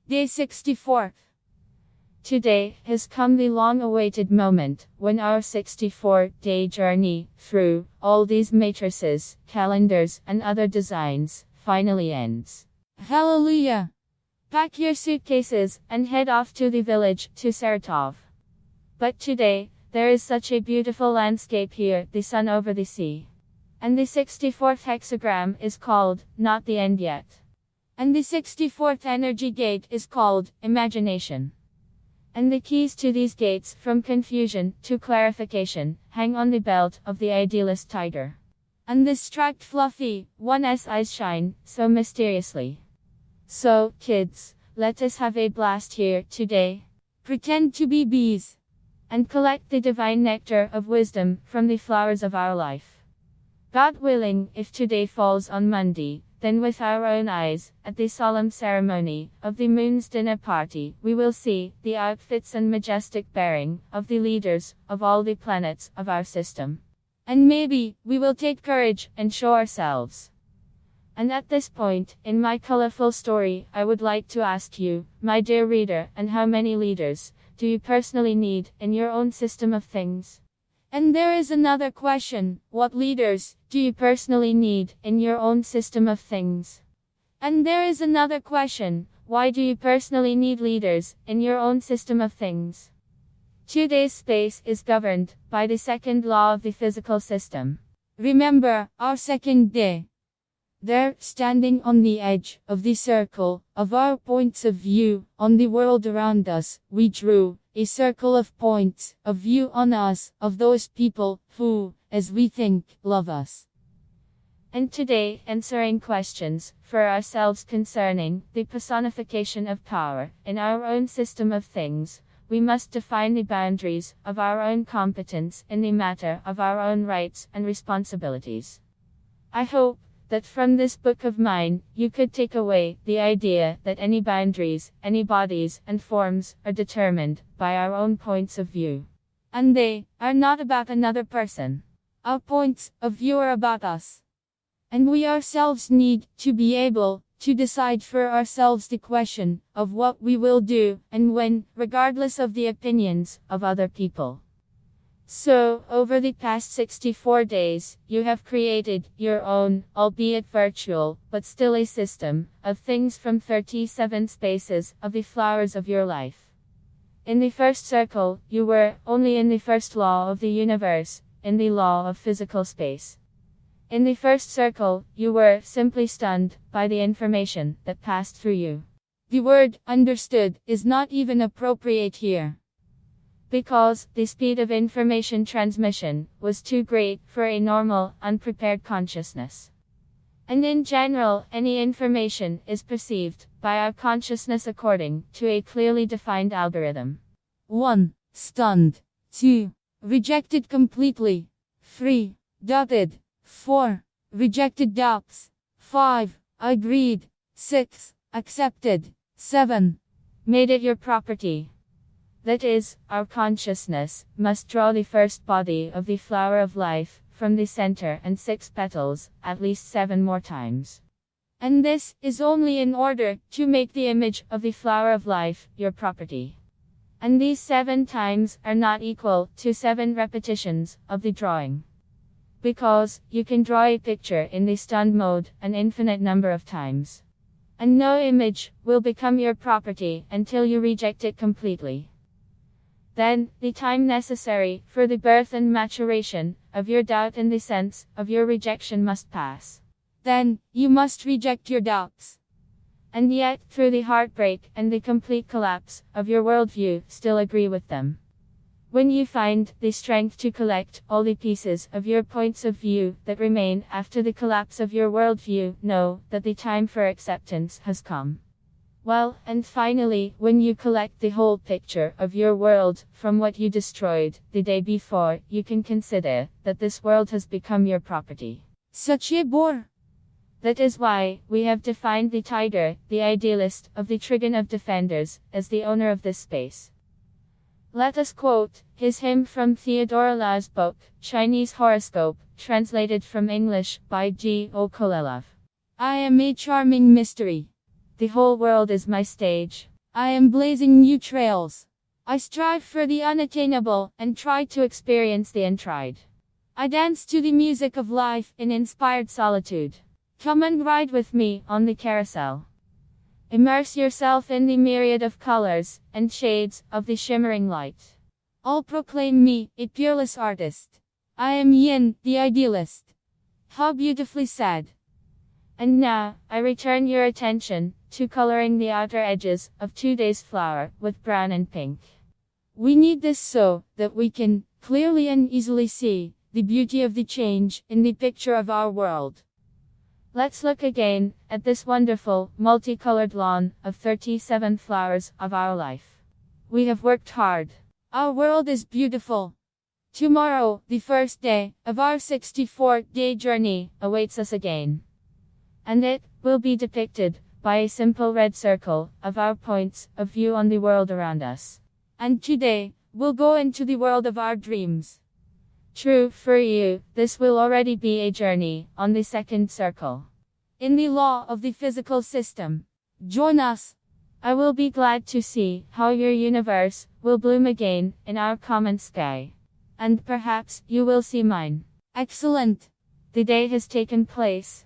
Day 64. Today has come the long-awaited moment, when our 64-day journey, through all these matrices, calendars, and other designs, finally ends. Hallelujah! Pack your suitcases, and head off to the village, to Saratov. But today, there is such a beautiful landscape here, the sun over the sea. And the 64th hexagram is called, not the end yet. And the 64th energy gate is called, imagination. And the keys to these gates, from confusion to clarification, hang on the belt of the idealist tiger. And this striped fluffy one's eyes shine, so mysteriously. So, kids, let us have a blast here, today. Pretend to be bees. And collect the divine nectar of wisdom, from the flowers of our life. God willing, if today falls on Monday, then with our own eyes, at the solemn ceremony of the moon's dinner party, we will see the outfits and majestic bearing of the leaders of all the planets of our system. And maybe we will take courage and show ourselves. And at this point, in my colorful story, I would like to ask you, my dear reader, and how many leaders do you personally need in your own system of things? And there is another question, what leaders do you personally need in your own system of things? And there is another question, why do you personally need leaders in your own system of things? Today's space is governed by the second law of the physical system. Remember, our second day. There, standing on the edge of the circle of our points of view on the world around us, we drew a circle of points of view on us, of those people who, as we think, love us. And today, answering questions for ourselves concerning the personification of power in our own system of things, we must define the boundaries of our own competence in the matter of our own rights and responsibilities. I hope that from this book of mine, you could take away the idea that any boundaries, any bodies and forms are determined by our own points of view. And they are not about another person. Our points of view are about us. And we ourselves need to be able to decide for ourselves the question of what we will do and when, regardless of the opinions of other people. So, over the past 64 days, you have created your own, albeit virtual, but still a system, of things from 37 spaces of the flowers of your life. In the first circle, you were only in the first law of the universe, in the law of physical space. In the first circle, you were simply stunned by the information that passed through you. The word understood is not even appropriate here. Because the speed of information transmission was too great for a normal, unprepared consciousness. And in general, any information is perceived by our consciousness according to a clearly defined algorithm. 1. Stunned. 2. Rejected completely. 3. Doubted. 4. Rejected doubts. 5. Agreed. 6. Accepted. 7. Made it your property. That is, our consciousness must draw the first body of the flower of life from the center and 6 petals, at least 7 more times. And this is only in order to make the image of the flower of life your property. And these 7 times are not equal to 7 repetitions of the drawing. Because you can draw a picture in the stunned mode an infinite number of times. And no image will become your property until you reject it completely. Then, the time necessary for the birth and maturation of your doubt in the sense of your rejection must pass. Then, you must reject your doubts. And yet, through the heartbreak and the complete collapse of your worldview, still agree with them. When you find the strength to collect all the pieces of your points of view that remain after the collapse of your worldview, know that the time for acceptance has come. Well, and finally, when you collect the whole picture of your world from what you destroyed the day before, you can consider that this world has become your property. Such a bore! That is why we have defined the tiger, the idealist of the trigon of defenders, as the owner of this space. Let us quote his hymn from Theodore Lau's book, Chinese Horoscope, translated from English by G. O. Kolelov. I am a charming mystery. The whole world is my stage. I am blazing new trails. I strive for the unattainable and try to experience the untried. I dance to the music of life in inspired solitude. Come and ride with me on the carousel. Immerse yourself in the myriad of colors and shades of the shimmering light. All proclaim me a peerless artist. I am Yin, the idealist. How beautifully said. And now, I return your attention to coloring the outer edges of today's flower with brown and pink. We need this so that we can clearly and easily see the beauty of the change in the picture of our world. Let's look again at this wonderful, multicolored lawn of 37 flowers of our life. We have worked hard. Our world is beautiful. Tomorrow, the first day of our 64-day journey, awaits us again. And it will be depicted by a simple red circle of our points of view on the world around us. And today, we'll go into the world of our dreams. True for you, this will already be a journey on the second circle. In the law of the physical system. Join us. I will be glad to see how your universe will bloom again in our common sky. And perhaps you will see mine. Excellent. The day has taken place.